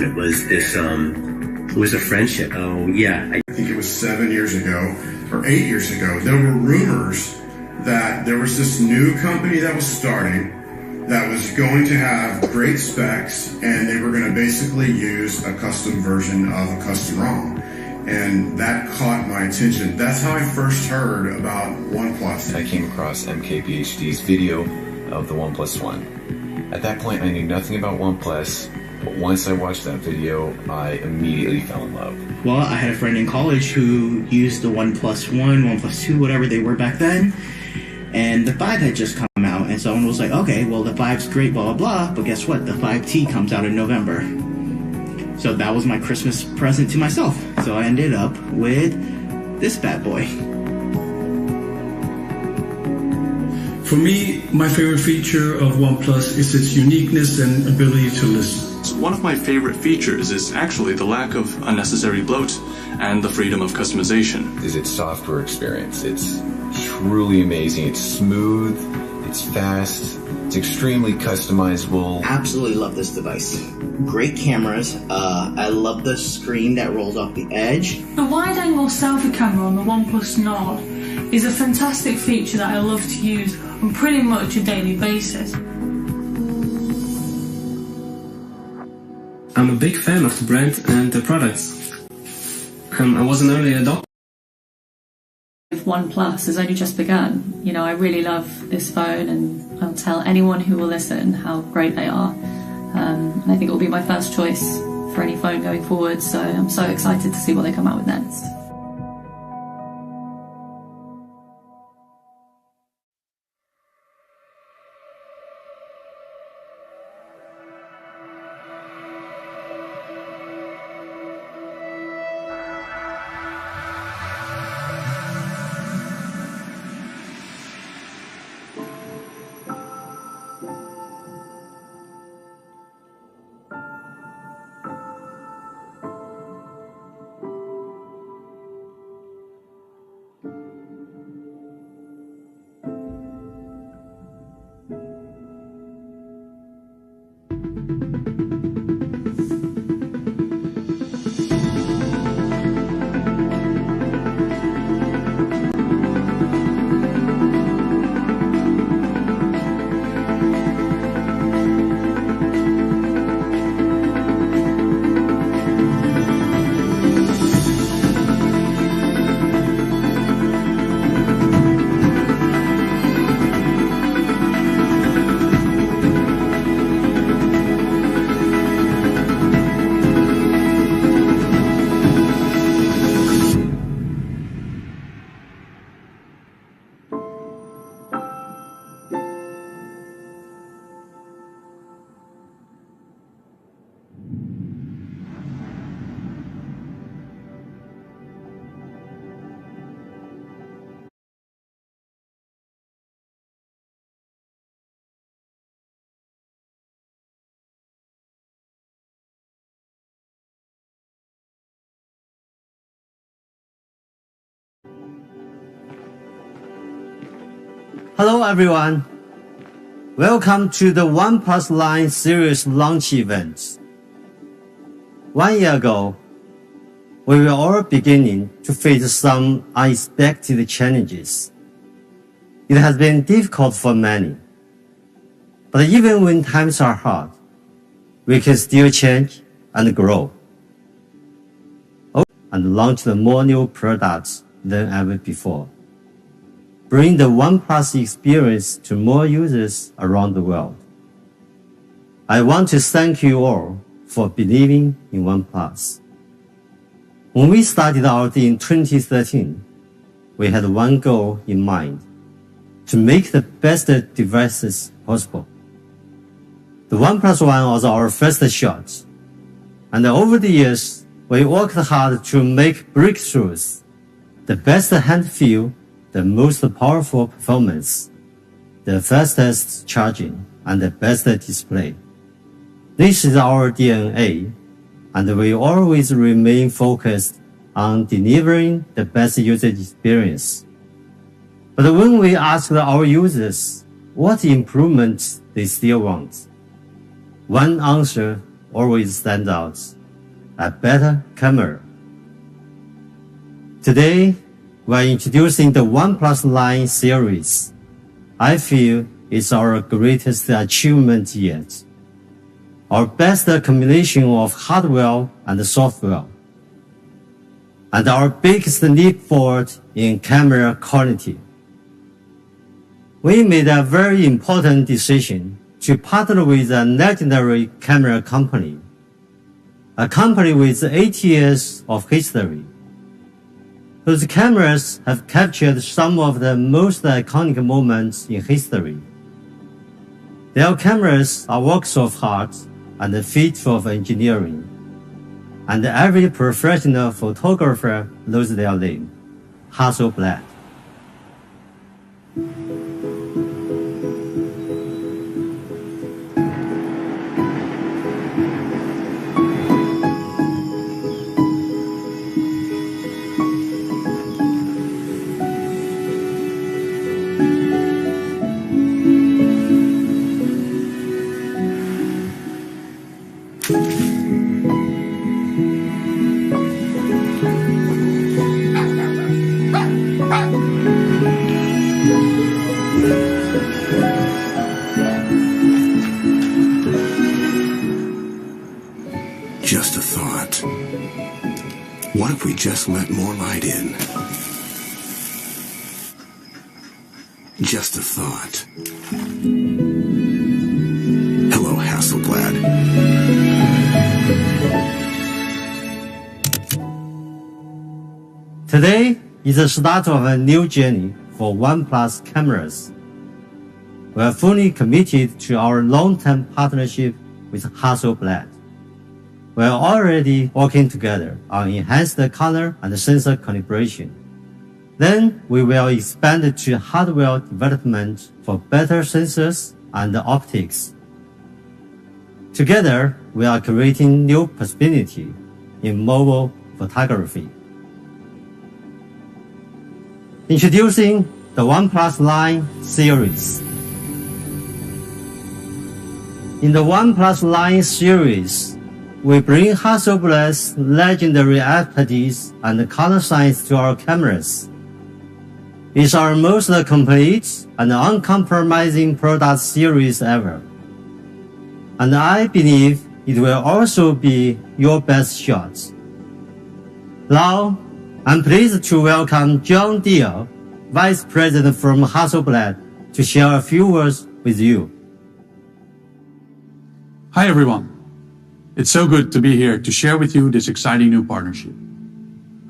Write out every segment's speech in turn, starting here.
It was this, it was a friendship. Oh, yeah. I think it was 7 years ago or 8 years ago, there were rumors that there was this new company that was starting that was going to have great specs, and they were going to basically use a custom version of a custom ROM. And that caught my attention. That's how I first heard about OnePlus. I came across MKPHD's video of the OnePlus One. At that point, I knew nothing about OnePlus, but once I watched that video, I immediately fell in love. Well, I had a friend in college who used the OnePlus One, OnePlus Two, whatever they were back then, and the 5 had just come out, and someone was like, okay, well, the 5's great, blah, blah, blah, but guess what? The 5T comes out in November. So that was my Christmas present to myself. So I ended up with this bad boy. For me, my favorite feature of OnePlus is its uniqueness and ability to listen. One of my favorite features is actually the lack of unnecessary bloat and the freedom of customization. Is its software experience. It's truly amazing. It's smooth, it's fast, it's extremely customizable. Absolutely love this device. Great cameras. I love the screen that rolls off the edge. The wide-angle selfie camera on the OnePlus Nord is a fantastic feature that I love to use on pretty much a daily basis. I'm a big fan of the brand and the products. I was an early adopter. OnePlus has only just begun. You know, I really love this phone, and I'll tell anyone who will listen how great they are. And I think it will be my first choice for any phone going forward, so I'm so excited to see what they come out with next. Hello everyone, welcome to the OnePlus Line series launch event. 1 year ago, we were all beginning to face some unexpected challenges. It has been difficult for many, but even when times are hard, we can still change and grow, and launch more new products than ever before. Bring the OnePlus experience to more users around the world. I want to thank you all for believing in OnePlus. When we started out in 2013, we had one goal in mind: to make the best devices possible. The OnePlus One was our first shot, and over the years, we worked hard to make breakthroughs, the best hand feel, the most powerful performance, the fastest charging, and the best display. This is our DNA, and we always remain focused on delivering the best user experience. But when we asked our users what improvements they still want, one answer always stands out. A better camera. Today, we are introducing the OnePlus 9 series. I feel it's our greatest achievement yet. Our best combination of hardware and software. And our biggest leap forward in camera quality. We made a very important decision to partner with a legendary camera company. A company with 80 years of history. Those cameras have captured some of the most iconic moments in history. Their cameras are works of art and feats of engineering. And every professional photographer knows their name, Hasselblad. Just a thought. What if we just let more light in? Just a thought. Hello, Hasselblad. Today is the start of a new journey for OnePlus cameras. We are fully committed to our long-term partnership with Hasselblad. We are already working together on enhanced color and sensor calibration. Then we will expand to hardware development for better sensors and optics. Together, we are creating new possibility in mobile photography. Introducing the OnePlus 9 series. In the OnePlus 9 series, we bring Hasselblad's legendary expertise and color science to our cameras. It's our most complete and uncompromising product series ever. And I believe it will also be your best shot. Now, I'm pleased to welcome John Deere, Vice President from Hasselblad, to share a few words with you. Hi everyone. It's so good to be here to share with you this exciting new partnership.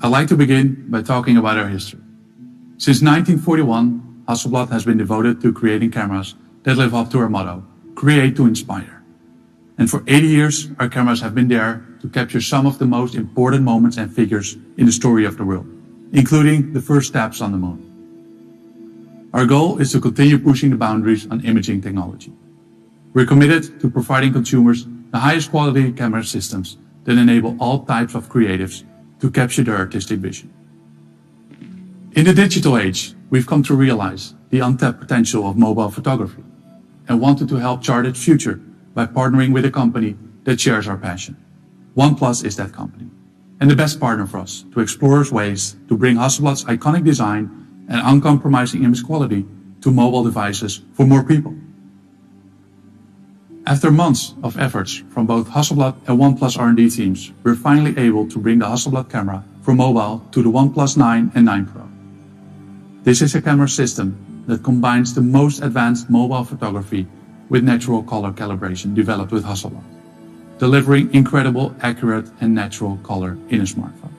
I'd like to begin by talking about our history. Since 1941, Hasselblad has been devoted to creating cameras that live up to our motto, create to inspire. And for 80 years, our cameras have been there to capture some of the most important moments and figures in the story of the world, including the first steps on the moon. Our goal is to continue pushing the boundaries on imaging technology. We're committed to providing consumers the highest quality camera systems that enable all types of creatives to capture their artistic vision. In the digital age, we've come to realize the untapped potential of mobile photography and wanted to help chart its future by partnering with a company that shares our passion. OnePlus is that company, and the best partner for us to explore ways to bring Hasselblad's iconic design and uncompromising image quality to mobile devices for more people. After months of efforts from both Hasselblad and OnePlus R&D teams, we're finally able to bring the Hasselblad camera for mobile to the OnePlus 9 and 9 Pro. This is a camera system that combines the most advanced mobile photography with natural color calibration developed with Hasselblad, delivering incredible, accurate and natural color in a smartphone.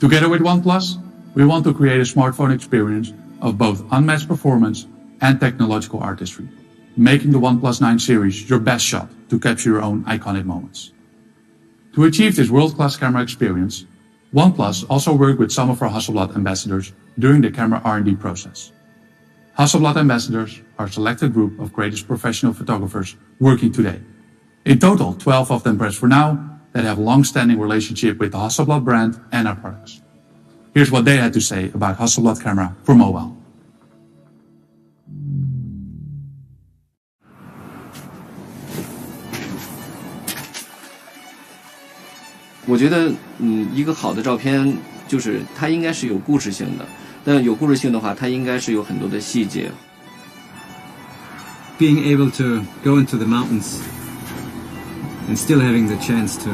Together with OnePlus, we want to create a smartphone experience of both unmatched performance and technological artistry, making the OnePlus 9 series your best shot to capture your own iconic moments. To achieve this world-class camera experience, OnePlus also worked with some of our Hasselblad ambassadors during the camera R&D process. Hasselblad ambassadors are a selected group of greatest professional photographers working today. In total, 12 of them present for now that have a long-standing relationship with the Hasselblad brand and our products. Here's what they had to say about Hasselblad camera for mobile. 我觉得，一个好的照片就是它应该是有故事性的。但有故事性的话，它应该是有很多的细节。Being able to go into the mountains and still having the chance to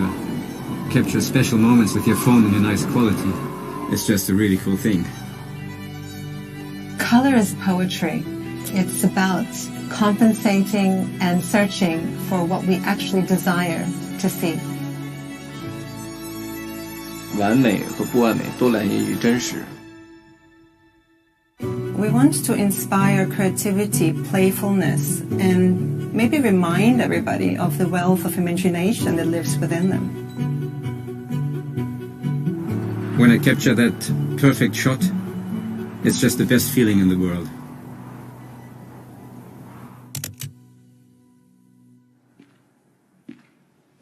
capture special moments with your phone in a nice quality is just a really cool thing. Color is poetry. It's about compensating and searching for what we actually desire to see. 完美和不完美都来源于真实。We want to inspire creativity, playfulness, and maybe remind everybody of the wealth of imagination that lives within them. When I capture that perfect shot, it's just the best feeling in the world.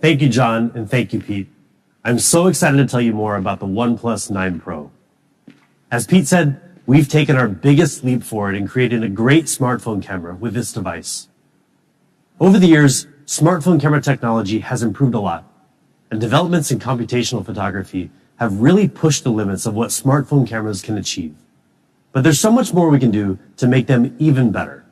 Thank you, John, and thank you, Pete. I'm so excited to tell you more about the OnePlus 9 Pro. As Pete said, we've taken our biggest leap forward in creating a great smartphone camera with this device. Over the years, smartphone camera technology has improved a lot, and developments in computational photography have really pushed the limits of what smartphone cameras can achieve. But there's so much more we can do to make them even better.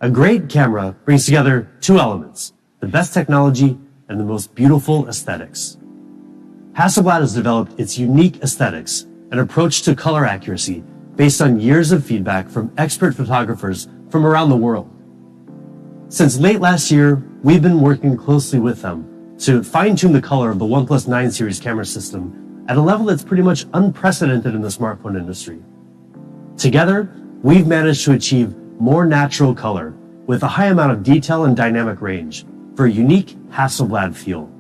A great camera brings together two elements, the best technology and the most beautiful aesthetics. Hasselblad has developed its unique aesthetics, an approach to color accuracy based on years of feedback from expert photographers from around the world. Since late last year, we've been working closely with them to fine-tune the color of the OnePlus 9 series camera system at a level that's pretty much unprecedented in the smartphone industry. Together, we've managed to achieve more natural color with a high amount of detail and dynamic range for a unique Hasselblad feel.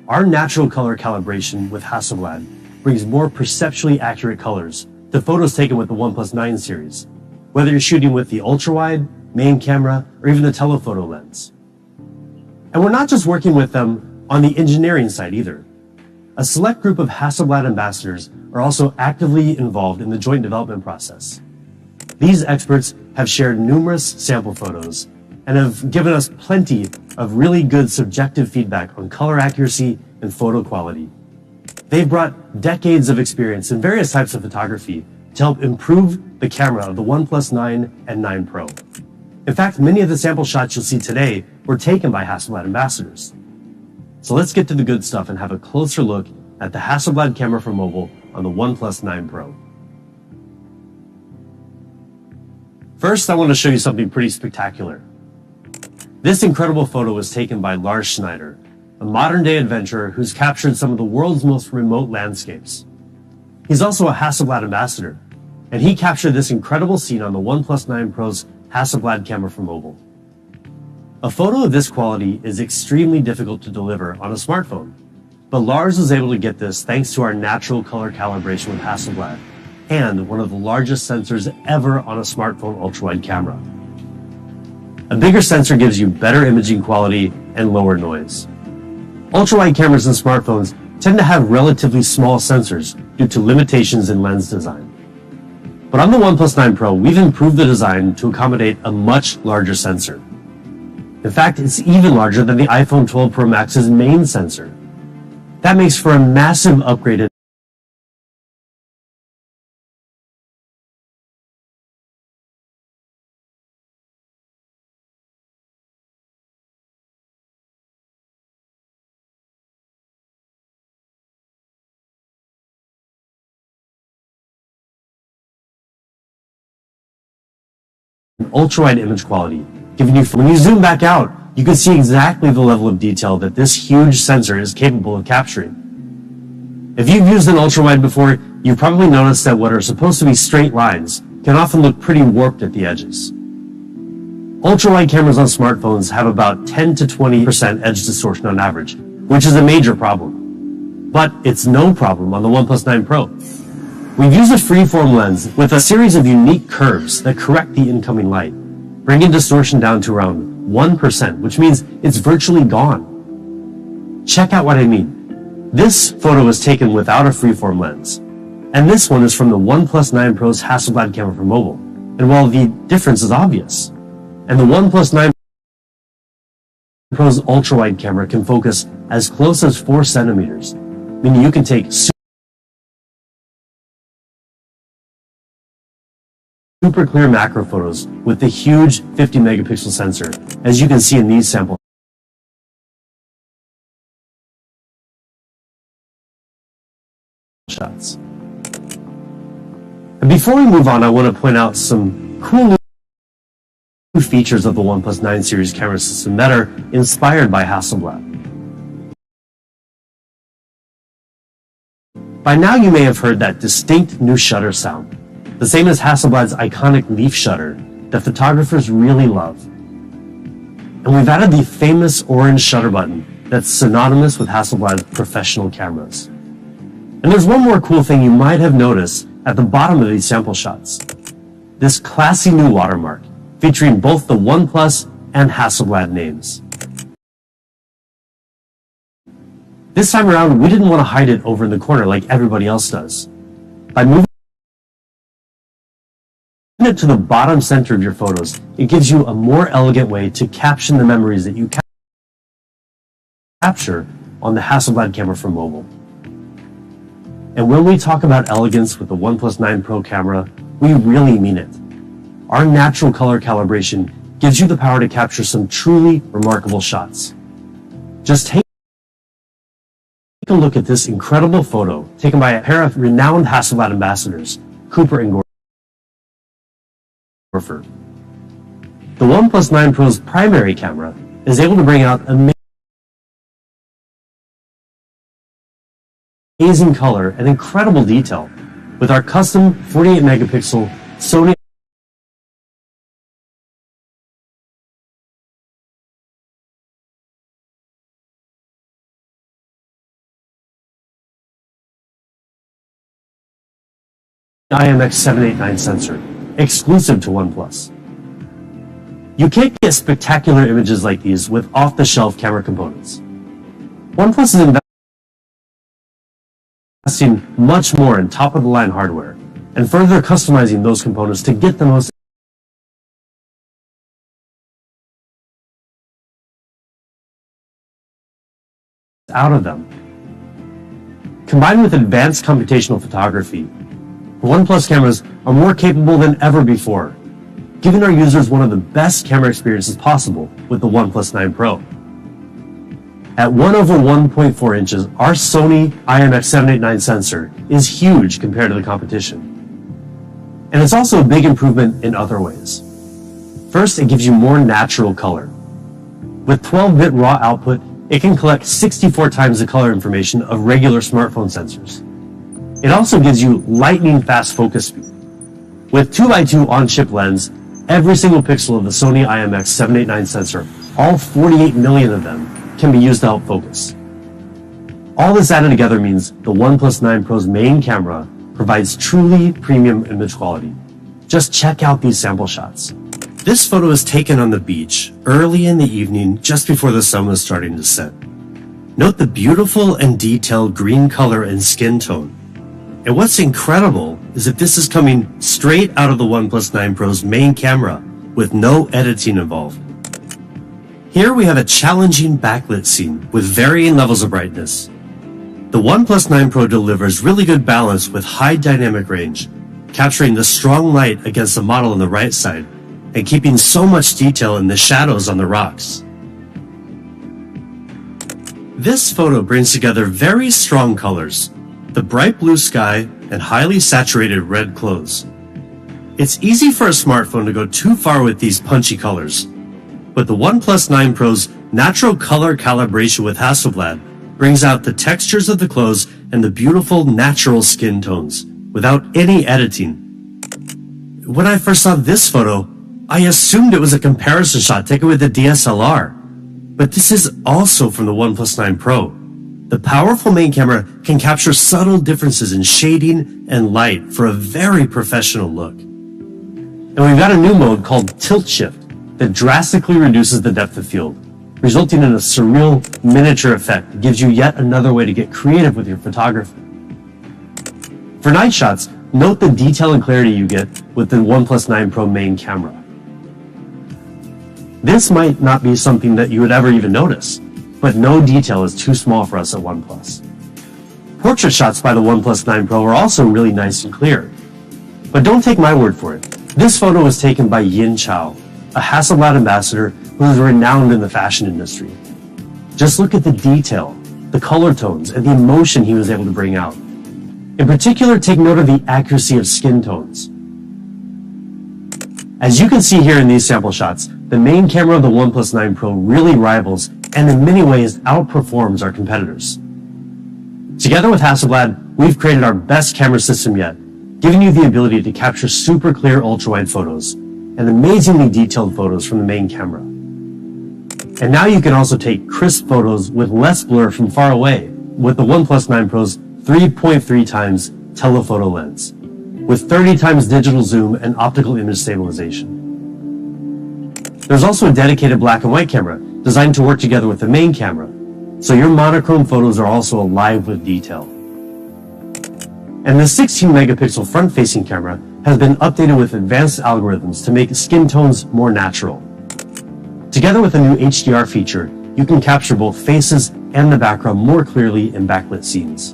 Our natural color calibration with Hasselblad brings more perceptually accurate colors to photos taken with the OnePlus 9 series, whether you're shooting with the ultra-wide, main camera, or even the telephoto lens. And we're not just working with them on the engineering side either. A select group of Hasselblad ambassadors are also actively involved in the joint development process. These experts have shared numerous sample photos and have given us plenty of really good subjective feedback on color accuracy and photo quality. They've brought decades of experience in various types of photography to help improve the camera of the OnePlus 9 and 9 Pro. In fact, many of the sample shots you'll see today were taken by Hasselblad ambassadors. So let's get to the good stuff and have a closer look at the Hasselblad camera for mobile on the OnePlus 9 Pro. First, I want to show you something pretty spectacular. This incredible photo was taken by Lars Schneider, a modern-day adventurer who's captured some of the world's most remote landscapes. He's also a Hasselblad ambassador, and he captured this incredible scene on the OnePlus 9 Pro's Hasselblad camera for mobile. A photo of this quality is extremely difficult to deliver on a smartphone, but Lars was able to get this thanks to our natural color calibration with Hasselblad and one of the largest sensors ever on a smartphone ultra-wide camera. A bigger sensor gives you better imaging quality and lower noise. Ultra-wide cameras in smartphones tend to have relatively small sensors due to limitations in lens design. But on the OnePlus 9 Pro, we've improved the design to accommodate a much larger sensor. In fact, it's even larger than the iPhone 12 Pro Max's main sensor. That makes for a massive upgrade in ultra-wide image quality, giving you, when you zoom back out, you can see exactly the level of detail that this huge sensor is capable of capturing. If you've used an ultra-wide before, you've probably noticed that what are supposed to be straight lines can often look pretty warped at the edges. Ultra-wide cameras on smartphones have about 10 to 20% edge distortion on average, which is a major problem. But it's no problem on the OnePlus 9 Pro. We've used a freeform lens with a series of unique curves that correct the incoming light, bringing distortion down to around 1%, which means it's virtually gone. Check out what I mean. This photo was taken without a freeform lens, and this one is from the OnePlus 9 Pro's Hasselblad camera for mobile. And while the difference is obvious, and the OnePlus 9 Pro's ultra-wide camera can focus as close as 4 centimeters, meaning you can take super clear macro photos with the huge 50 megapixel sensor, as you can see in these sample shots. And before we move on, I want to point out some cool new features of the OnePlus 9 series camera system that are inspired by Hasselblad. By now you may have heard that distinct new shutter sound, the same as Hasselblad's iconic leaf shutter that photographers really love. And we've added the famous orange shutter button that's synonymous with Hasselblad's professional cameras. And there's one more cool thing you might have noticed at the bottom of these sample shots. This classy new watermark, featuring both the OnePlus and Hasselblad names. This time around, we didn't want to hide it over in the corner like everybody else does. By moving it to the bottom center of your photos, it gives you a more elegant way to caption the memories that you capture on the Hasselblad camera for mobile. And when we talk about elegance with the OnePlus 9 Pro camera, we really mean it. Our natural color calibration gives you the power to capture some truly remarkable shots. Just take a look at this incredible photo taken by a pair of renowned Hasselblad ambassadors, Cooper and Gorfer. The OnePlus 9 Pro's primary camera is able to bring out amazing color and incredible detail with our custom 48 megapixel Sony IMX789 sensor, exclusive to OnePlus. You can't get spectacular images like these with off-the-shelf camera components. OnePlus is investing much more in top-of-the-line hardware and further customizing those components to get the most out of them. Combined with advanced computational photography, OnePlus cameras are more capable than ever before, giving our users one of the best camera experiences possible with the OnePlus 9 Pro. At 1/1.4 inches, our Sony IMX789 sensor is huge compared to the competition. And it's also a big improvement in other ways. First, it gives you more natural color. With 12-bit raw output, it can collect 64 times the color information of regular smartphone sensors. It also gives you lightning-fast focus speed. With 2x2 on-chip lens, every single pixel of the Sony IMX789 sensor, all 48 million of them, can be used to help focus. All this added together means the OnePlus 9 Pro's main camera provides truly premium image quality. Just check out these sample shots. This photo is taken on the beach, early in the evening, just before the sun was starting to set. Note the beautiful and detailed green color and skin tone. And what's incredible is that this is coming straight out of the OnePlus 9 Pro's main camera with no editing involved. Here we have a challenging backlit scene with varying levels of brightness. The OnePlus 9 Pro delivers really good balance with high dynamic range, capturing the strong light against the model on the right side and keeping so much detail in the shadows on the rocks. This photo brings together very strong colors, the bright blue sky, and highly saturated red clothes. It's easy for a smartphone to go too far with these punchy colors, but the OnePlus 9 Pro's natural color calibration with Hasselblad brings out the textures of the clothes and the beautiful natural skin tones without any editing. When I first saw this photo, I assumed it was a comparison shot taken with a DSLR, but this is also from the OnePlus 9 Pro. The powerful main camera can capture subtle differences in shading and light for a very professional look. And we've got a new mode called Tilt Shift that drastically reduces the depth of field, resulting in a surreal miniature effect that gives you yet another way to get creative with your photography. For night shots, note the detail and clarity you get with the OnePlus 9 Pro main camera. This might not be something that you would ever even notice, but no detail is too small for us at OnePlus. Portrait shots by the OnePlus 9 Pro are also really nice and clear. But don't take my word for it. This photo was taken by Yin Chao, a Hasselblad ambassador who is renowned in the fashion industry. Just look at the detail, the color tones, and the emotion he was able to bring out. In particular, take note of the accuracy of skin tones. As you can see here in these sample shots, the main camera of the OnePlus 9 Pro really rivals and in many ways outperforms our competitors. Together with Hasselblad, we've created our best camera system yet, giving you the ability to capture super clear ultra-wide photos and amazingly detailed photos from the main camera. And now you can also take crisp photos with less blur from far away with the OnePlus 9 Pro's 3.3 times telephoto lens, with 30 times digital zoom and optical image stabilization. There's also a dedicated black and white camera designed to work together with the main camera, so your monochrome photos are also alive with detail. And the 16 megapixel front-facing camera has been updated with advanced algorithms to make skin tones more natural. Together with a new HDR feature, you can capture both faces and the background more clearly in backlit scenes.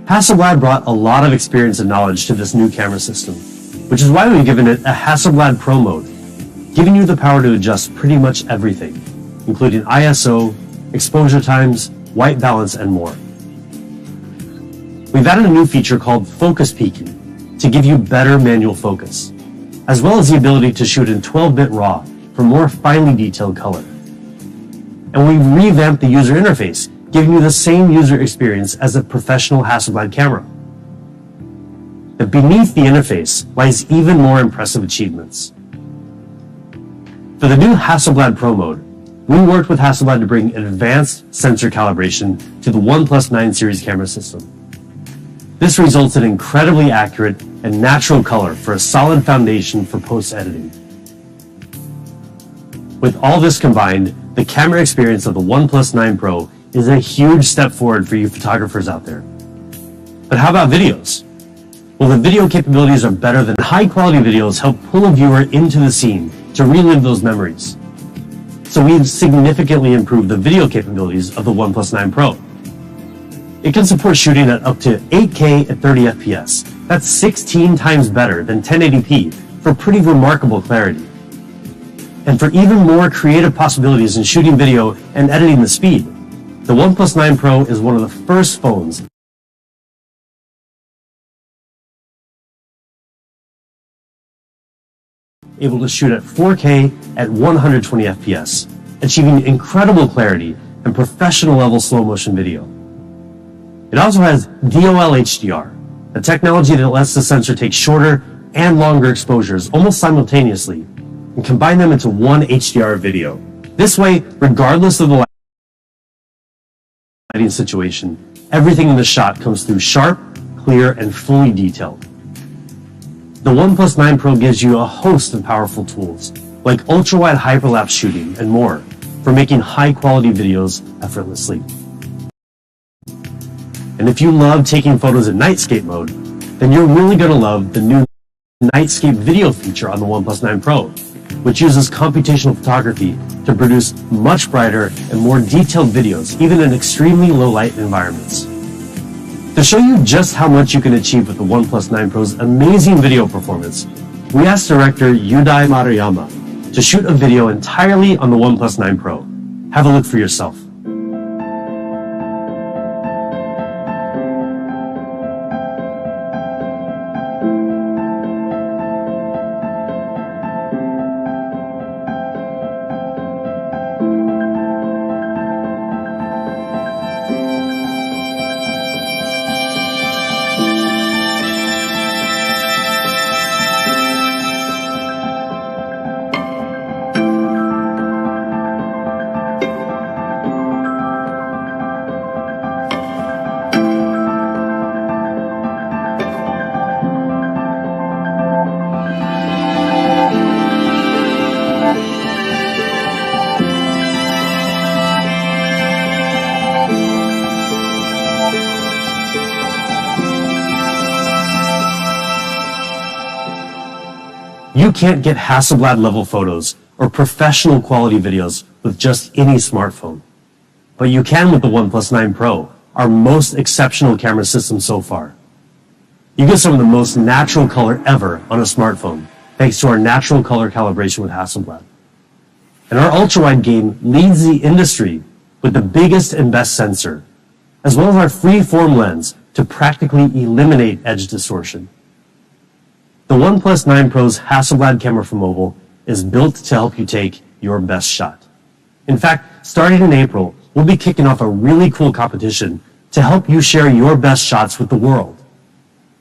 Hasselblad brought a lot of experience and knowledge to this new camera system, which is why we've given it a Hasselblad Pro mode, giving you the power to adjust pretty much everything, including ISO, exposure times, white balance, and more. We've added a new feature called focus peaking to give you better manual focus, as well as the ability to shoot in 12-bit RAW for more finely detailed color. And we've revamped the user interface, giving you the same user experience as a professional Hasselblad camera. But beneath the interface lies even more impressive achievements. For the new Hasselblad Pro mode, we worked with Hasselblad to bring advanced sensor calibration to the OnePlus 9 series camera system. This results in incredibly accurate and natural color for a solid foundation for post-editing. With all this combined, the camera experience of the OnePlus 9 Pro is a huge step forward for you photographers out there. But how about videos? Well, the video capabilities are better than high-quality videos help pull a viewer into the scene to relive those memories. So we've significantly improved the video capabilities of the OnePlus 9 Pro. It can support shooting at up to 8K at 30 FPS. That's 16 times better than 1080p for pretty remarkable clarity. And for even more creative possibilities in shooting video and editing the speed, the OnePlus 9 Pro is one of the first phones able to shoot at 4K at 120 FPS, achieving incredible clarity and professional level slow motion video. It also has DOL HDR, a technology that lets the sensor take shorter and longer exposures almost simultaneously and combine them into one HDR video. This way, regardless of the lighting situation, everything in the shot comes through sharp, clear, and fully detailed. The OnePlus 9 Pro gives you a host of powerful tools, like ultra-wide hyperlapse shooting and more, for making high-quality videos effortlessly. And if you love taking photos in nightscape mode, then you're really going to love the new nightscape video feature on the OnePlus 9 Pro, which uses computational photography to produce much brighter and more detailed videos, even in extremely low light environments. To show you just how much you can achieve with the OnePlus 9 Pro's amazing video performance, we asked director Yudai Maruyama to shoot a video entirely on the OnePlus 9 Pro. Have a look for yourself. You can't get Hasselblad level photos or professional quality videos with just any smartphone. But you can with the OnePlus 9 Pro, our most exceptional camera system so far. You get some of the most natural color ever on a smartphone, thanks to our natural color calibration with Hasselblad. And our ultra-wide game leads the industry with the biggest and best sensor, as well as our free-form lens to practically eliminate edge distortion. The OnePlus 9 Pro's Hasselblad camera for mobile is built to help you take your best shot. In fact, starting in April, we'll be kicking off a really cool competition to help you share your best shots with the world.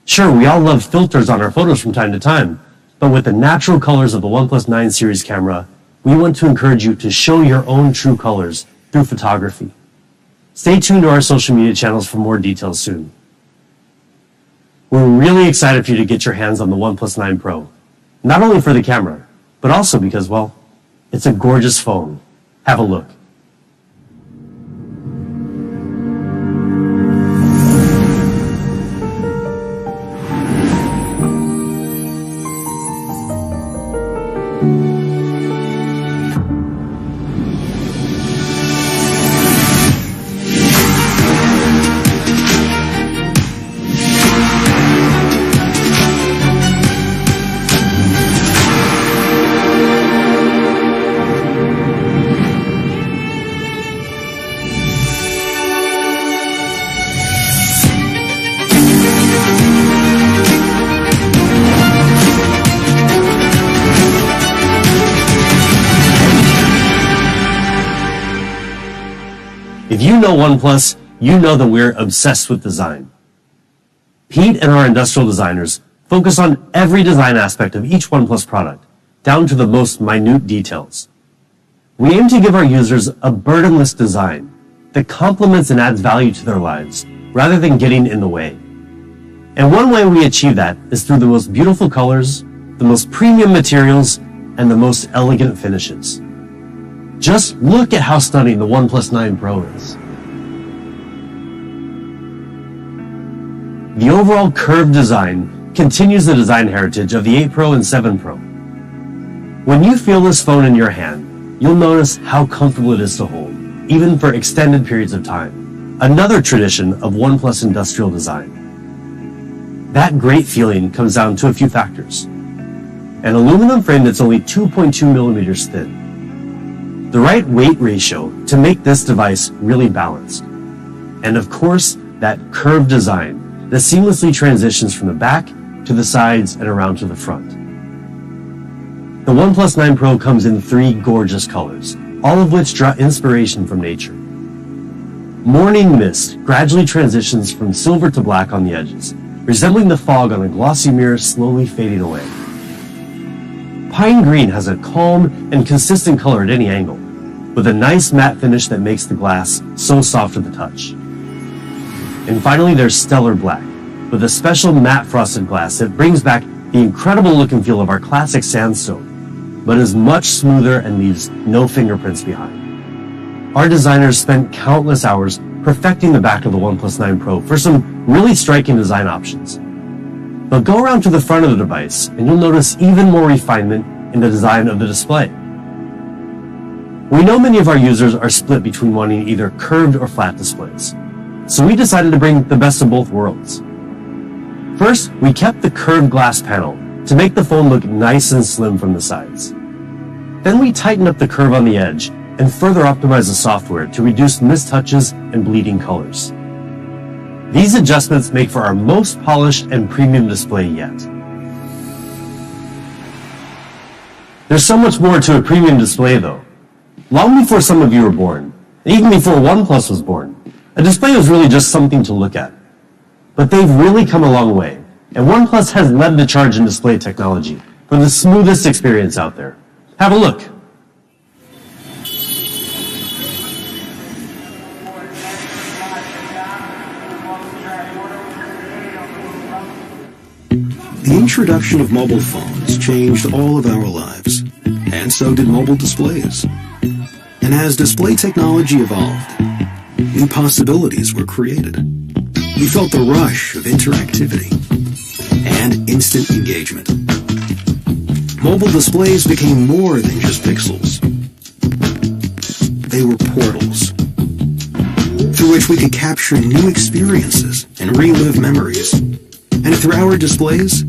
Sure, we all love filters on our photos from time to time, but with the natural colors of the OnePlus 9 series camera, we want to encourage you to show your own true colors through photography. Stay tuned to our social media channels for more details soon. We're really excited for you to get your hands on the OnePlus 9 Pro, not only for the camera, but also because, well, it's a gorgeous phone. Have a look. If you know OnePlus, you know that we're obsessed with design. Pete and our industrial designers focus on every design aspect of each OnePlus product, down to the most minute details. We aim to give our users a burdenless design that complements and adds value to their lives, rather than getting in the way. And one way we achieve that is through the most beautiful colors, the most premium materials, and the most elegant finishes. Just look at how stunning the OnePlus 9 Pro is. The overall curved design continues the design heritage of the 8 Pro and 7 Pro. When you feel this phone in your hand, you'll notice how comfortable it is to hold, even for extended periods of time. Another tradition of OnePlus industrial design. That great feeling comes down to a few factors. An aluminum frame that's only 2.2 millimeters thin. The right weight ratio to make this device really balanced. And of course, that curved design that seamlessly transitions from the back to the sides and around to the front. The OnePlus 9 Pro comes in 3 gorgeous colors, all of which draw inspiration from nature. Morning mist gradually transitions from silver to black on the edges, resembling the fog on a glossy mirror slowly fading away. Pine green has a calm and consistent color at any angle, with a nice matte finish that makes the glass so soft to the touch. And finally, there's stellar black, with a special matte frosted glass that brings back the incredible look and feel of our classic sandstone, but is much smoother and leaves no fingerprints behind. Our designers spent countless hours perfecting the back of the OnePlus 9 Pro for some really striking design options. But go around to the front of the device and you'll notice even more refinement in the design of the display. We know many of our users are split between wanting either curved or flat displays, so we decided to bring the best of both worlds. First, we kept the curved glass panel to make the phone look nice and slim from the sides. Then we tightened up the curve on the edge and further optimized the software to reduce mistouches and bleeding colors. These adjustments make for our most polished and premium display yet. There's so much more to a premium display though. Long before some of you were born, and even before OnePlus was born, a display was really just something to look at. But they've really come a long way, and OnePlus has led the charge in display technology for the smoothest experience out there. Have a look. The introduction of mobile phones changed all of our lives, and so did mobile displays. And as display technology evolved, new possibilities were created. We felt the rush of interactivity and instant engagement. mobile displays became more than just pixels. They were portals through which we could capture new experiences and relive memories. And through our displays,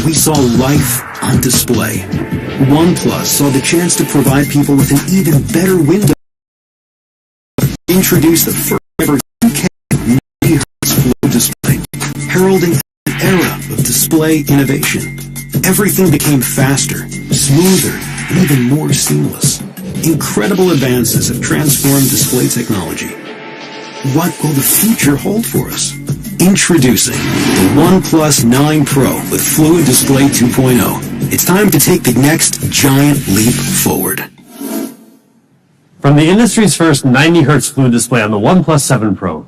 we saw life on display. OnePlus saw the chance to provide people with an even better window. Introduce the first ever 2K 90Hz flow display, heralding an era of display innovation. Everything became faster, smoother, and even more seamless. Incredible advances have transformed display technology. What will the future hold for us? Introducing the OnePlus 9 Pro with Fluid Display 2.0. It's time to take the next giant leap forward. From the industry's first 90Hz fluid display on the OnePlus 7 Pro,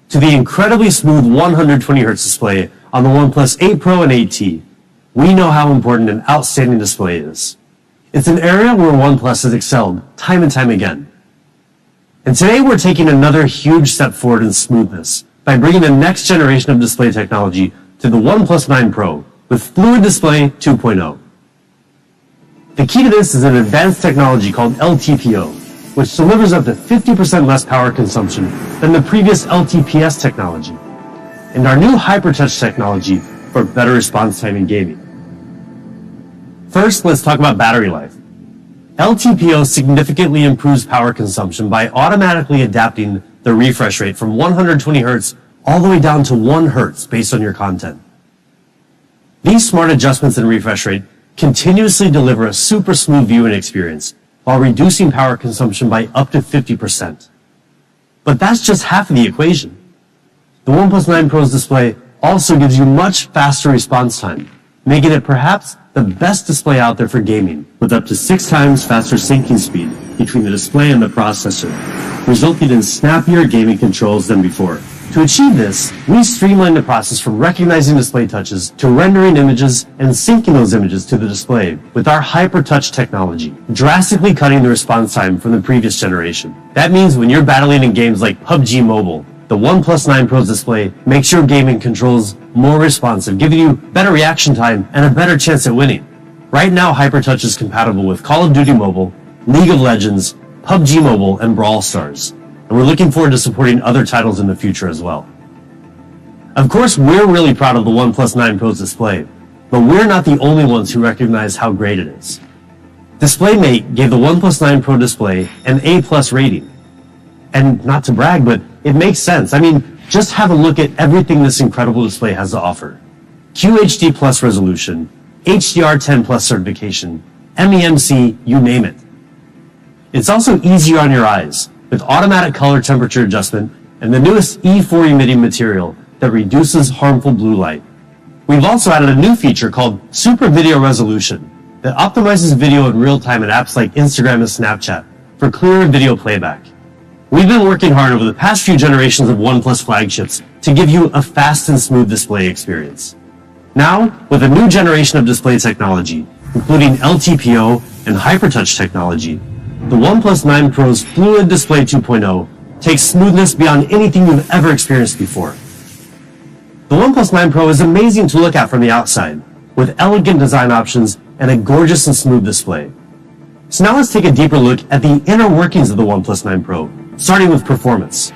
to the incredibly smooth 120Hz display on the OnePlus 8 Pro and 8T, we know how important an outstanding display is. It's an area where OnePlus has excelled time and time again. And today we're taking another huge step forward in smoothness by bringing the next generation of display technology to the OnePlus 9 Pro with Fluid Display 2.0. The key to this is an advanced technology called LTPO, which delivers up to 50% less power consumption than the previous LTPS technology, and our new HyperTouch technology for better response time in gaming. First, let's talk about battery life. LTPO significantly improves power consumption by automatically adapting the refresh rate from 120 Hz all the way down to 1 Hz based on your content. These smart adjustments in refresh rate continuously deliver a super smooth viewing experience while reducing power consumption by up to 50%. But that's just half of the equation. The OnePlus 9 Pro's display also gives you much faster response time, making it perhaps the best display out there for gaming, with up to 6 times faster syncing speed between the display and the processor, resulting in snappier gaming controls than before. To achieve this, we streamlined the process from recognizing display touches to rendering images and syncing those images to the display with our HyperTouch technology, drastically cutting the response time from the previous generation. That means when you're battling in games like PUBG Mobile, the OnePlus 9 Pro's display makes your gaming controls more responsive, giving you better reaction time and a better chance at winning. Right now, HyperTouch is compatible with Call of Duty Mobile, League of Legends, PUBG Mobile, and Brawl Stars. And we're looking forward to supporting other titles in the future as well. Of course, we're really proud of the OnePlus 9 Pro's display, but we're not the only ones who recognize how great it is. DisplayMate gave the OnePlus 9 Pro display an A+ rating. And not to brag, but it makes sense. I mean, just have a look at everything this incredible display has to offer. QHD Plus resolution, HDR10 Plus certification, MEMC, you name it. It's also easier on your eyes, with automatic color temperature adjustment and the newest E4 emitting material that reduces harmful blue light. We've also added a new feature called Super Video Resolution that optimizes video in real time in apps like Instagram and Snapchat for clearer video playback. We've been working hard over the past few generations of OnePlus flagships to give you a fast and smooth display experience. Now, with a new generation of display technology, including LTPO and HyperTouch technology, the OnePlus 9 Pro's Fluid Display 2.0 takes smoothness beyond anything you've ever experienced before. The OnePlus 9 Pro is amazing to look at from the outside, with elegant design options and a gorgeous and smooth display. So now let's take a deeper look at the inner workings of the OnePlus 9 Pro, starting with performance.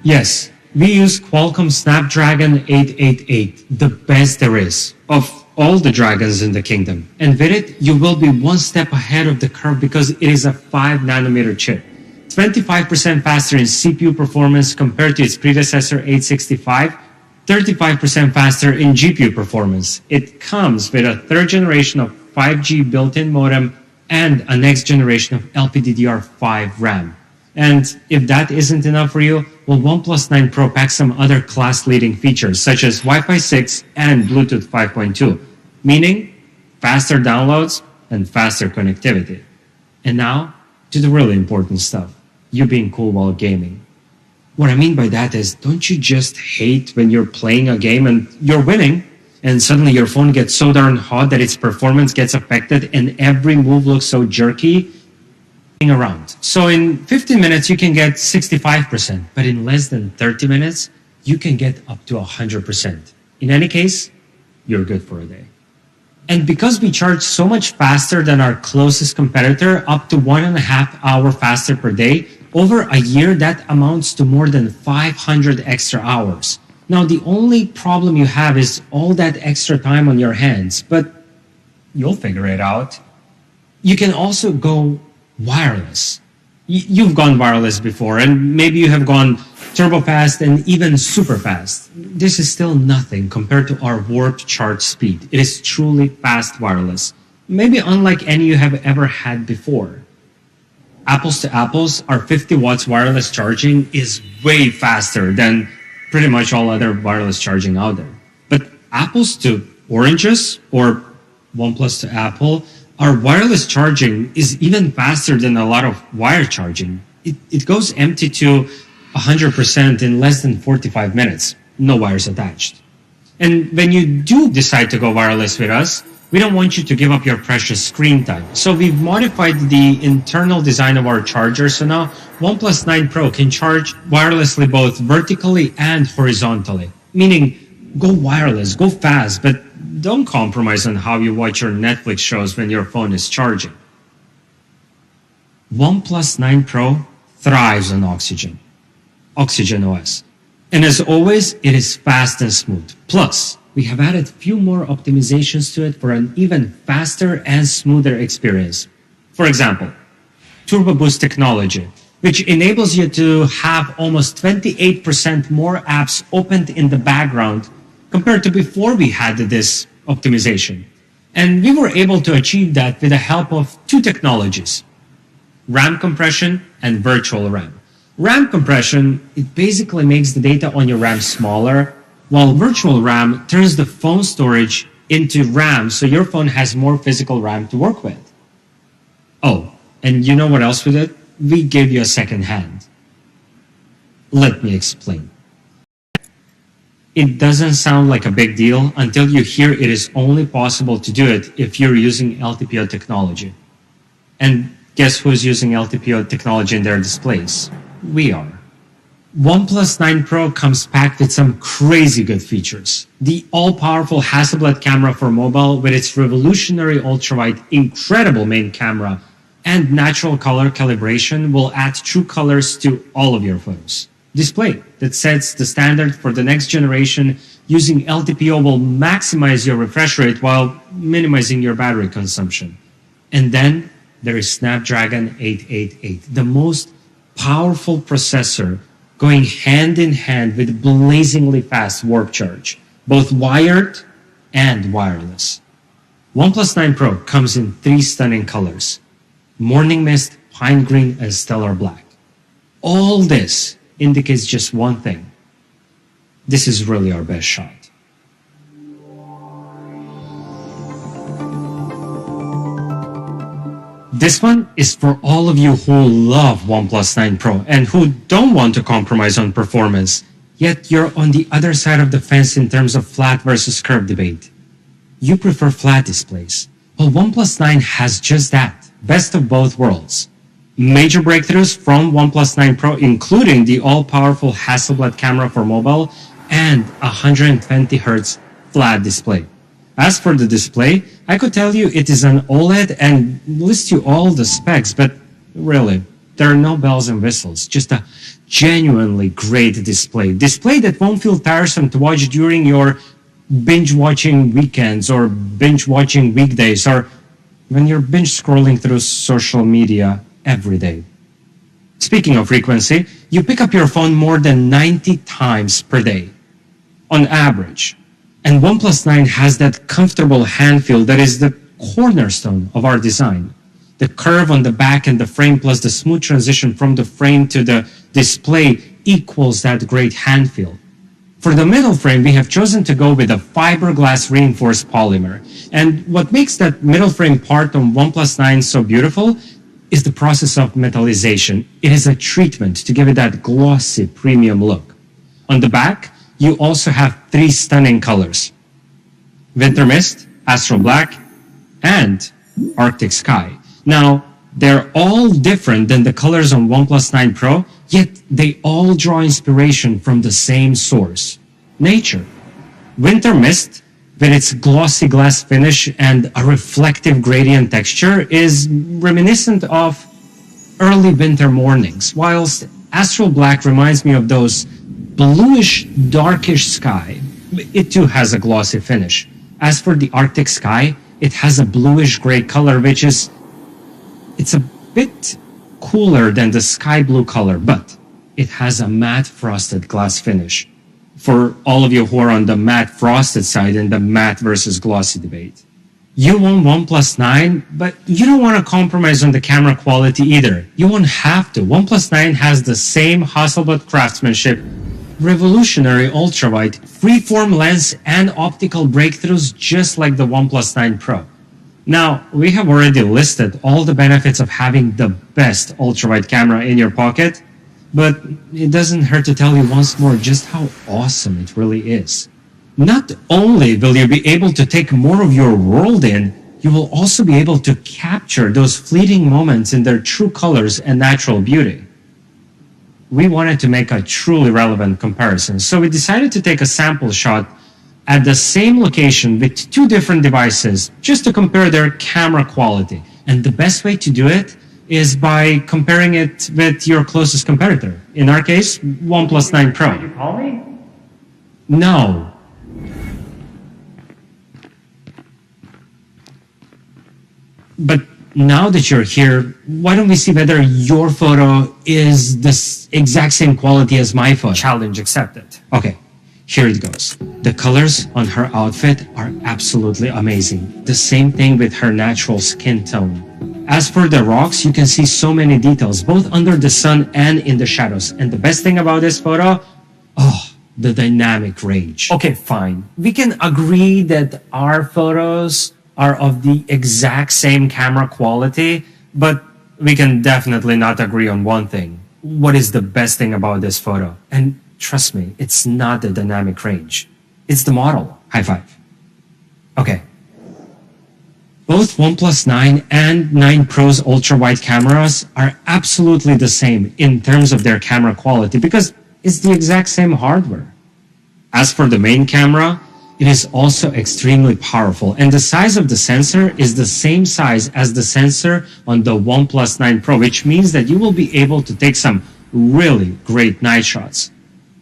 Yes, we use Qualcomm Snapdragon 888, the best there is, of all the dragons in the kingdom. And with it, you will be one step ahead of the curve because it is a 5nm chip. 25% faster in CPU performance compared to its predecessor 865, 35% faster in GPU performance. It comes with a third generation of 5G built-in modem and a next generation of LPDDR5 RAM. And if that isn't enough for you, well, OnePlus 9 Pro packs some other class-leading features such as Wi-Fi 6 and Bluetooth 5.2, meaning faster downloads and faster connectivity. And now, to the really important stuff, you being cool while gaming. What I mean by that is, don't you just hate when you're playing a game and you're winning, and suddenly your phone gets so darn hot that its performance gets affected and every move looks so jerky? Around. So in 15 minutes, you can get 65%, but in less than 30 minutes, you can get up to 100%. In any case, you're good for a day. And because we charge so much faster than our closest competitor, up to 1.5 hours faster per day, over a year that amounts to more than 500 extra hours. Now, the only problem you have is all that extra time on your hands, but you'll figure it out. You can also go wireless. You've gone wireless before, and maybe you have gone turbo fast and even super fast. This is still nothing compared to our warp charge speed. It is truly fast wireless, maybe unlike any you have ever had before. Apples to apples, our 50 watts wireless charging is way faster than pretty much all other wireless charging out there. But apples to oranges, or OnePlus to Apple, our wireless charging is even faster than a lot of wire charging. It goes empty to 100% in less than 45 minutes. No wires attached. And when you do decide to go wireless with us, we don't want you to give up your precious screen time. So we've modified the internal design of our charger, so now OnePlus 9 Pro can charge wirelessly both vertically and horizontally. Meaning, go wireless, go fast, but don't compromise on how you watch your Netflix shows when your phone is charging. OnePlus 9 Pro thrives on Oxygen OS. And as always, it is fast and smooth. Plus, we have added few more optimizations to it for an even faster and smoother experience. For example, Turbo Boost technology, which enables you to have almost 28% more apps opened in the background compared to before we had this optimization. And we were able to achieve that with the help of two technologies, RAM compression and virtual RAM. RAM compression, it basically makes the data on your RAM smaller, while virtual RAM turns the phone storage into RAM, so your phone has more physical RAM to work with. Oh, and you know what else we did? We gave you a second hand. Let me explain. It doesn't sound like a big deal until you hear it is only possible to do it if you're using LTPO technology. And guess who's using LTPO technology in their displays? We are. OnePlus 9 Pro comes packed with some crazy good features. The all-powerful Hasselblad camera for mobile with its revolutionary ultrawide, incredible main camera, and natural color calibration will add true colors to all of your photos. Display that sets the standard for the next generation using LTPO will maximize your refresh rate while minimizing your battery consumption. And then there is Snapdragon 888, the most powerful processor going hand in hand with blazingly fast warp charge, both wired and wireless. OnePlus 9 Pro comes in 3 stunning colors: Morning Mist, Pine Green, and Stellar Black. All this indicates just one thing. This is really our best shot. This one is for all of you who love OnePlus 9 Pro and who don't want to compromise on performance, yet you're on the other side of the fence in terms of flat versus curved debate. You prefer flat displays. Well, OnePlus 9 has just that, best of both worlds. Major breakthroughs from OnePlus 9 Pro, including the all-powerful Hasselblad camera for mobile and 120Hz flat display. As for the display, I could tell you it is an OLED and list you all the specs, but really, there are no bells and whistles, just a genuinely great display. Display that won't feel tiresome to watch during your binge-watching weekends or binge-watching weekdays or when you're binge-scrolling through social media every day. Speaking of frequency, you pick up your phone more than 90 times per day, on average. And OnePlus 9 has that comfortable hand feel that is the cornerstone of our design. The curve on the back and the frame plus the smooth transition from the frame to the display equals that great hand feel. For the middle frame, we have chosen to go with a fiberglass reinforced polymer. And what makes that middle frame part on OnePlus 9 so beautiful is the process of metallization. It is a treatment to give it that glossy premium look. On the back, you also have 3 stunning colors: Winter Mist, Astral Black, and Arctic Sky. Now, they're all different than the colors on OnePlus 9 Pro, yet they all draw inspiration from the same source: nature. Winter Mist, with its glossy glass finish and a reflective gradient texture, is reminiscent of early winter mornings, whilst Astral Black reminds me of those bluish, darkish sky. It too has a glossy finish. As for the Arctic sky, it has a bluish gray color, it's a bit cooler than the sky blue color, but it has a matte frosted glass finish. For all of you who are on the matte frosted side in the matte versus glossy debate. You want OnePlus 9, but you don't want to compromise on the camera quality either. You won't have to. OnePlus 9 has the same Hasselblad craftsmanship, revolutionary ultrawide, freeform lens, and optical breakthroughs just like the OnePlus 9 Pro. Now, we have already listed all the benefits of having the best ultrawide camera in your pocket, but it doesn't hurt to tell you once more just how awesome it really is. Not only will you be able to take more of your world in, you will also be able to capture those fleeting moments in their true colors and natural beauty. We wanted to make a truly relevant comparison, so we decided to take a sample shot at the same location with two different devices just to compare their camera quality. And the best way to do it is by comparing it with your closest competitor. In our case, OnePlus 9 Pro. Did you call me? No. But now that you're here, why don't we see whether your photo is the exact same quality as my photo? Challenge accepted. Okay, here it goes. The colors on her outfit are absolutely amazing. The same thing with her natural skin tone. As for the rocks, you can see so many details, both under the sun and in the shadows. And the best thing about this photo, the dynamic range. Okay, fine. We can agree that our photos are of the exact same camera quality, but we can definitely not agree on one thing. What is the best thing about this photo? And trust me, it's not the dynamic range. It's the model. High five. Okay. Both OnePlus 9 and 9 Pro's ultra-wide cameras are absolutely the same in terms of their camera quality because it's the exact same hardware. As for the main camera, it is also extremely powerful, and the size of the sensor is the same size as the sensor on the OnePlus 9 Pro, which means that you will be able to take some really great night shots.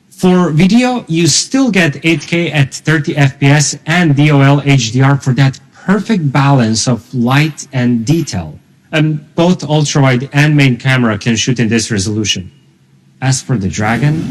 For video, you still get 8K at 30 FPS and DOL HDR for that perfect balance of light and detail. And both ultrawide and main camera can shoot in this resolution. As for the Dragon,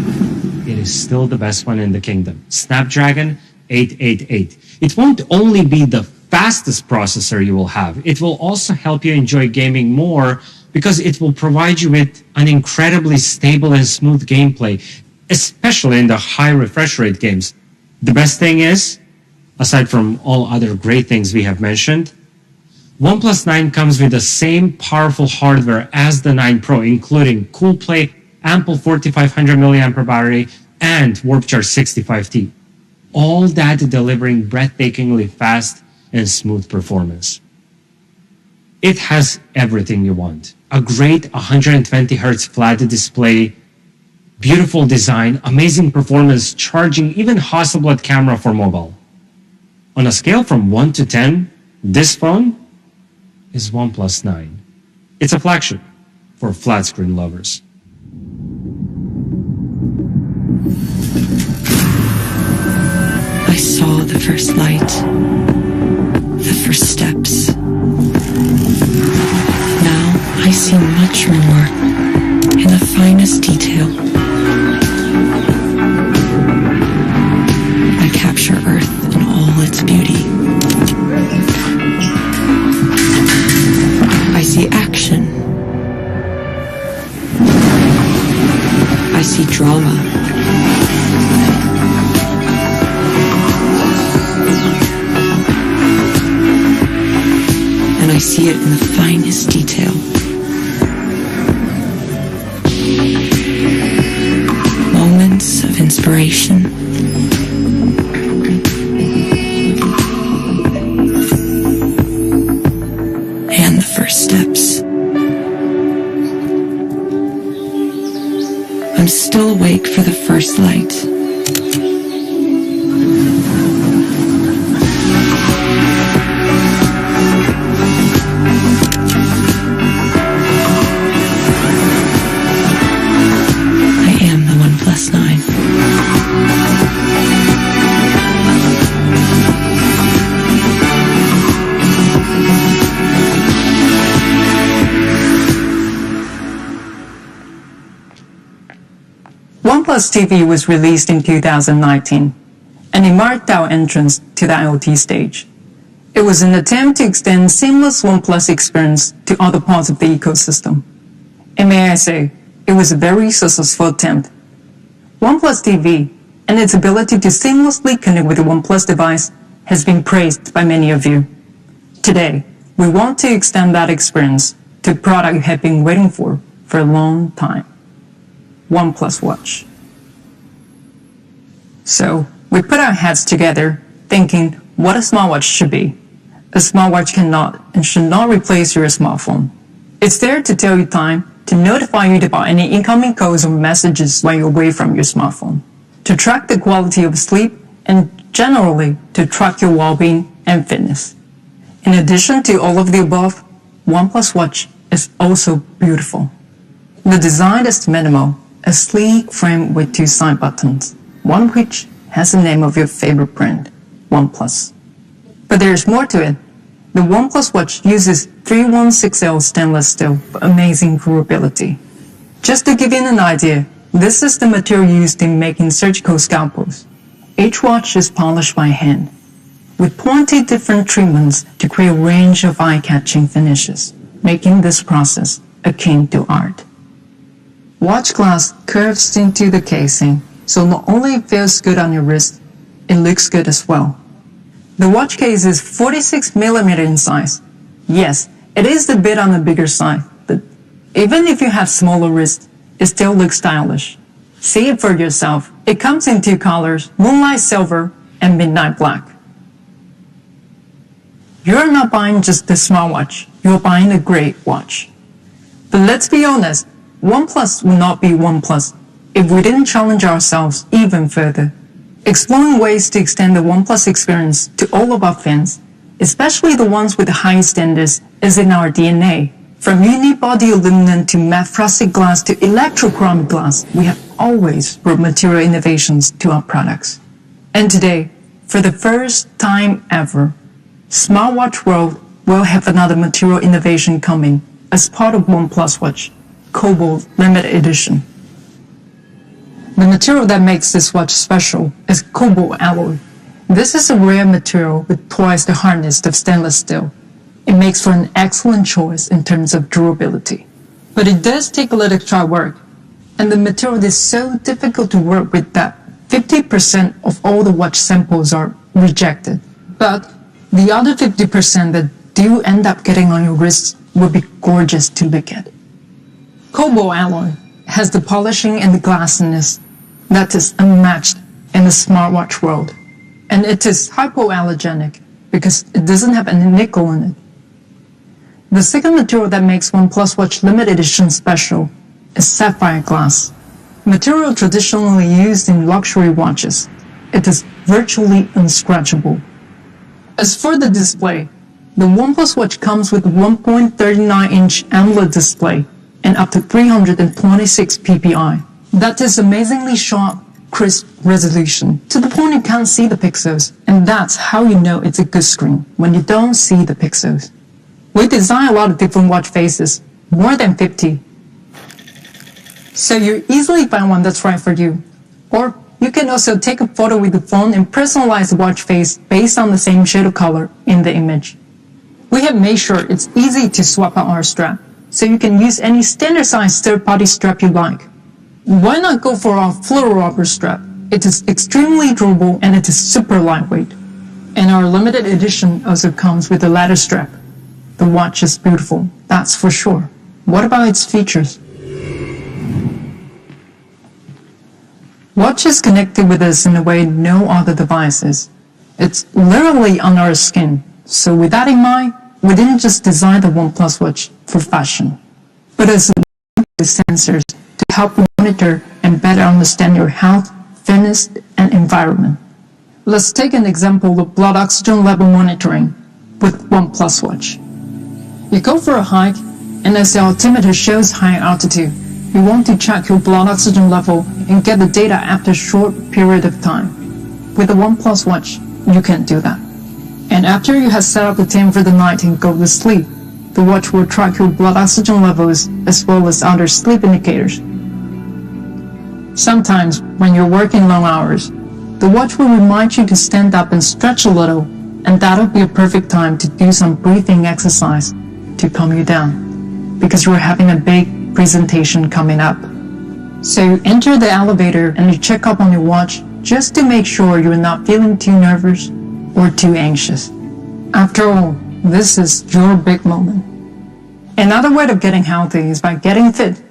it is still the best one in the kingdom. Snapdragon 888. It won't only be the fastest processor you will have, it will also help you enjoy gaming more because it will provide you with an incredibly stable and smooth gameplay, especially in the high refresh rate games. The best thing is, aside from all other great things we have mentioned, OnePlus 9 comes with the same powerful hardware as the 9 Pro, including Cool Play, ample 4500 mAh battery, and Warp Charge 65T. All that delivering breathtakingly fast and smooth performance. It has everything you want. A great 120Hz flat display, beautiful design, amazing performance, charging, even Hasselblad camera for mobile. On a scale from 1 to 10, this phone is OnePlus 9. It's a flagship for flat screen lovers. I saw the first light, the first steps. Now I see much more in the finest detail. I capture Earth in all its beauty. I see action. I see drama. And I see it in the finest detail. Moments of inspiration. And the first steps. I'm still awake for the first light. OnePlus TV was released in 2019, and it marked our entrance to the IoT stage. It was an attempt to extend seamless OnePlus experience to other parts of the ecosystem. And may I say, it was a very successful attempt. OnePlus TV and its ability to seamlessly connect with the OnePlus device has been praised by many of you. Today, we want to extend that experience to a product you have been waiting for a long time. OnePlus Watch. So, we put our heads together thinking what a smartwatch should be. A smartwatch cannot and should not replace your smartphone. It's there to tell you time, to notify you about any incoming calls or messages while you're away from your smartphone, to track the quality of sleep, and generally to track your well-being and fitness. In addition to all of the above, OnePlus Watch is also beautiful. The design is minimal, a sleek frame with 2 side buttons, one of which has the name of your favorite brand, OnePlus. But there's more to it. The OnePlus Watch uses 316L stainless steel for amazing durability. Just to give you an idea, this is the material used in making surgical scalpels. Each watch is polished by hand, with 20 different treatments to create a range of eye-catching finishes, making this process akin to art. Watch glass curves into the casing, so not only it feels good on your wrist, it looks good as well. The watch case is 46mm in size. Yes, it is a bit on the bigger side, but even if you have smaller wrists, it still looks stylish. See it for yourself. It comes in 2 colors, moonlight silver and midnight black. You're not buying just a smartwatch, you're buying a great watch. But let's be honest, OnePlus would not be OnePlus if we didn't challenge ourselves even further, exploring ways to extend the OnePlus experience to all of our fans, especially the ones with the highest standards, is in our DNA. From unibody aluminum to matte frosted glass to electrochromic glass, we have always brought material innovations to our products. And today, for the first time ever, Smartwatch World will have another material innovation coming as part of OnePlus Watch, Cobalt Limited Edition. The material that makes this watch special is cobalt alloy. This is a rare material with twice the hardness of stainless steel. It makes for an excellent choice in terms of durability. But it does take a little extra work, and the material is so difficult to work with that 50% of all the watch samples are rejected. But the other 50% that do end up getting on your wrists will be gorgeous to look at. Cobalt alloy has the polishing and the glassiness that is unmatched in the smartwatch world. And it is hypoallergenic because it doesn't have any nickel in it. The second material that makes OnePlus Watch Limited Edition special is sapphire glass, material traditionally used in luxury watches. It is virtually unscratchable. As for the display, the OnePlus Watch comes with a 1.39-inch AMOLED display and up to 326 ppi. That is amazingly sharp, crisp resolution, to the point you can't see the pixels, and that's how you know it's a good screen, when you don't see the pixels. We design a lot of different watch faces, more than 50. So you easily find one that's right for you. Or you can also take a photo with the phone and personalize the watch face based on the same shade of color in the image. We have made sure it's easy to swap out our strap, so you can use any standard size third-party strap you like. Why not go for our fluoro rubber strap? It is extremely durable and it is super lightweight. And our limited edition also comes with a leather strap. The watch is beautiful, that's for sure. What about its features? Watch is connected with us in a way no other device is. It's literally on our skin. So with that in mind, we didn't just design the OnePlus Watch for fashion, but as sensors to help monitor and better understand your health, fitness, and environment. Let's take an example of blood oxygen level monitoring with OnePlus Watch. You go for a hike, and as the altimeter shows high altitude, you want to check your blood oxygen level and get the data after a short period of time. With the OnePlus Watch, you can do that. And after you have set up the time for the night and go to sleep, the watch will track your blood oxygen levels as well as other sleep indicators. Sometimes, when you're working long hours, the watch will remind you to stand up and stretch a little, and that'll be a perfect time to do some breathing exercise to calm you down, because you're having a big presentation coming up. So you enter the elevator and you check up on your watch just to make sure you're not feeling too nervous or too anxious. After all, this is your big moment. Another way of getting healthy is by getting fit.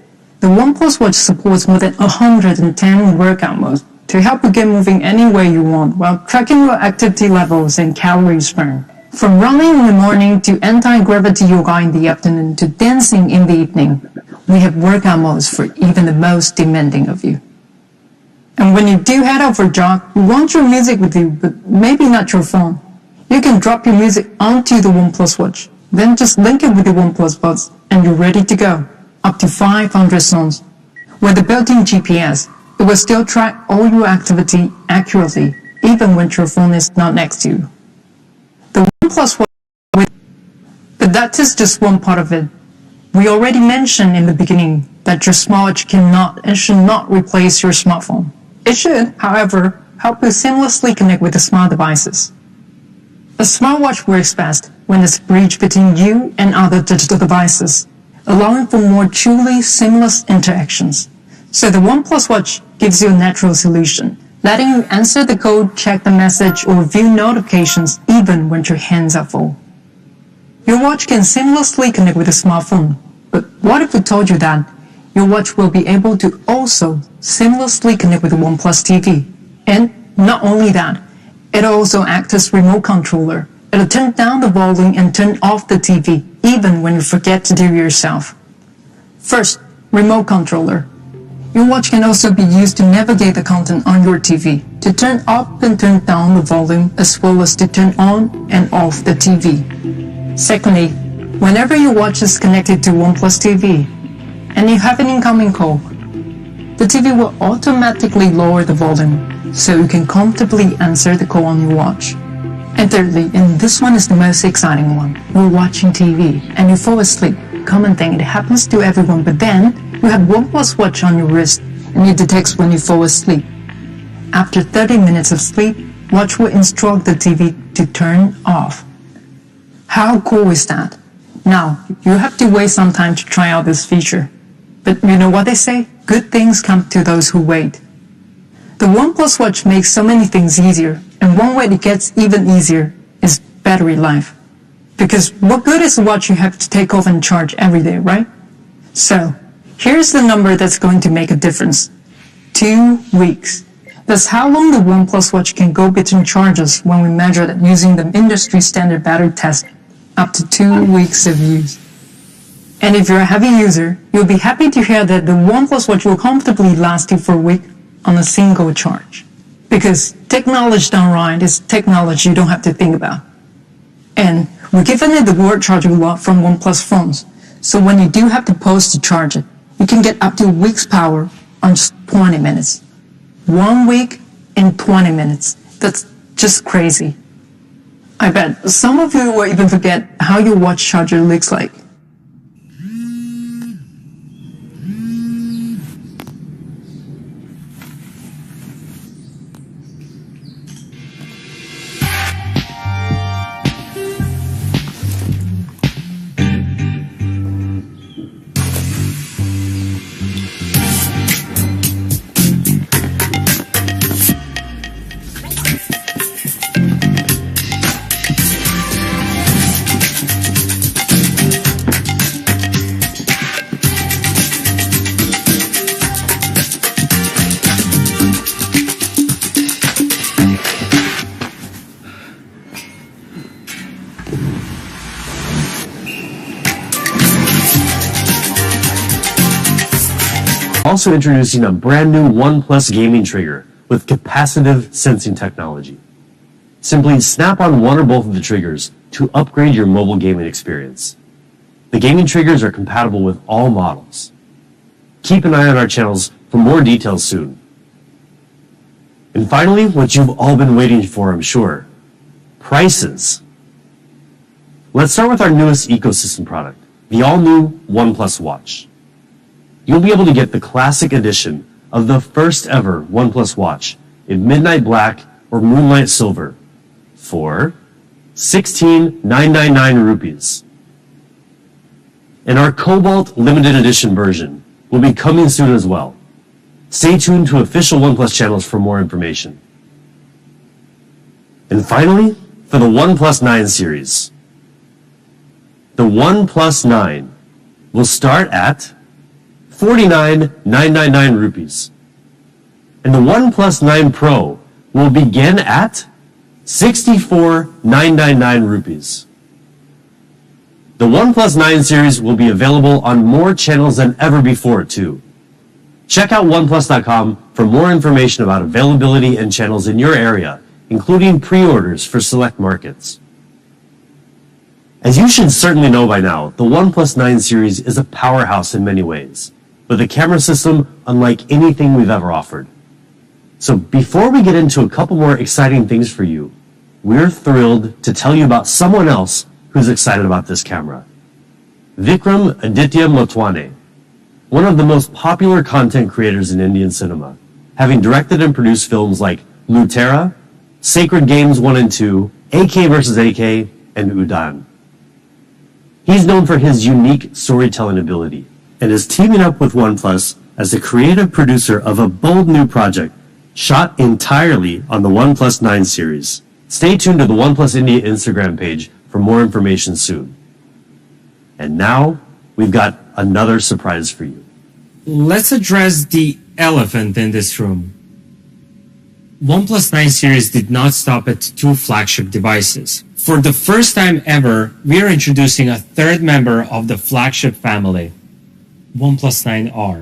The OnePlus Watch supports more than 110 workout modes to help you get moving any way you want while tracking your activity levels and calories burned. From running in the morning to anti-gravity yoga in the afternoon to dancing in the evening, we have workout modes for even the most demanding of you. And when you do head out for a jog, you want your music with you, but maybe not your phone. You can drop your music onto the OnePlus Watch, then just link it with the OnePlus Buds, and you're ready to go. Up to 500 songs. With the built-in GPS, it will still track all your activity accurately, even when your phone is not next to you. The OnePlus Watch, but that is just one part of it. We already mentioned in the beginning that your smartwatch cannot and should not replace your smartphone. It should, however, help you seamlessly connect with the smart devices. A smartwatch works best when there's a bridge between you and other digital devices, allowing for more truly seamless interactions. So the OnePlus Watch gives you a natural solution, letting you answer the code, check the message, or view notifications even when your hands are full. Your watch can seamlessly connect with a smartphone, but what if we told you that your watch will be able to also seamlessly connect with the OnePlus TV? And not only that, it'll also act as remote controller. It'll turn down the volume and turn off the TV, even when you forget to do it yourself. First, remote controller. Your watch can also be used to navigate the content on your TV, to turn up and turn down the volume, as well as to turn on and off the TV. Secondly, whenever your watch is connected to OnePlus TV, and you have an incoming call, the TV will automatically lower the volume, so you can comfortably answer the call on your watch. And thirdly, and this one is the most exciting one, you're watching TV and you fall asleep. Common thing, it happens to everyone, but then you have OnePlus Watch on your wrist and it detects when you fall asleep. After 30 minutes of sleep, watch will instruct the TV to turn off. How cool is that? Now, you have to wait some time to try out this feature. But you know what they say? Good things come to those who wait. The OnePlus Watch makes so many things easier, and one way it gets even easier is battery life. Because what good is a watch you have to take off and charge every day, right? So, here's the number that's going to make a difference. 2 weeks. That's how long the OnePlus Watch can go between charges when we measure it using the industry standard battery test, up to 2 weeks of use. And if you're a heavy user, you'll be happy to hear that the OnePlus Watch will comfortably last you for a week on a single charge. Because technology done right is technology you don't have to think about. And we're giving it the word charging lot from OnePlus phones, so when you do have to pause to charge it, you can get up to a week's power on just 20 minutes. 1 week in 20 minutes. That's just crazy. I bet some of you will even forget how your watch charger looks like. Also introducing a brand new OnePlus gaming trigger with capacitive sensing technology. Simply snap on one or both of the triggers to upgrade your mobile gaming experience. The gaming triggers are compatible with all models. Keep an eye on our channels for more details soon. And finally, what you've all been waiting for, I'm sure, prices. Let's start with our newest ecosystem product, the all-new OnePlus Watch. You'll be able to get the classic edition of the first ever OnePlus watch in midnight black or moonlight silver for 16,999 rupees. And our Cobalt limited edition version will be coming soon as well. Stay tuned to official OnePlus channels for more information. And finally, for the OnePlus 9 series. The OnePlus 9 will start at 49,999 rupees. And the OnePlus 9 Pro will begin at 64,999 rupees. The OnePlus 9 series will be available on more channels than ever before, too. Check out OnePlus.com for more information about availability and channels in your area, including pre-orders for select markets. As you should certainly know by now, the OnePlus 9 series is a powerhouse in many ways, with a camera system unlike anything we've ever offered. So before we get into a couple more exciting things for you, we're thrilled to tell you about someone else who's excited about this camera. Vikram Aditya Motwane, one of the most popular content creators in Indian cinema, having directed and produced films like Lutera, Sacred Games 1 and 2, AK vs. AK, and Udan. He's known for his unique storytelling ability and is teaming up with OnePlus as the creative producer of a bold new project shot entirely on the OnePlus 9 series. Stay tuned to the OnePlus India Instagram page for more information soon. And now, we've got another surprise for you. Let's address the elephant in this room. OnePlus 9 series did not stop at 2 flagship devices. For the first time ever, we are introducing a third member of the flagship family, OnePlus 9R.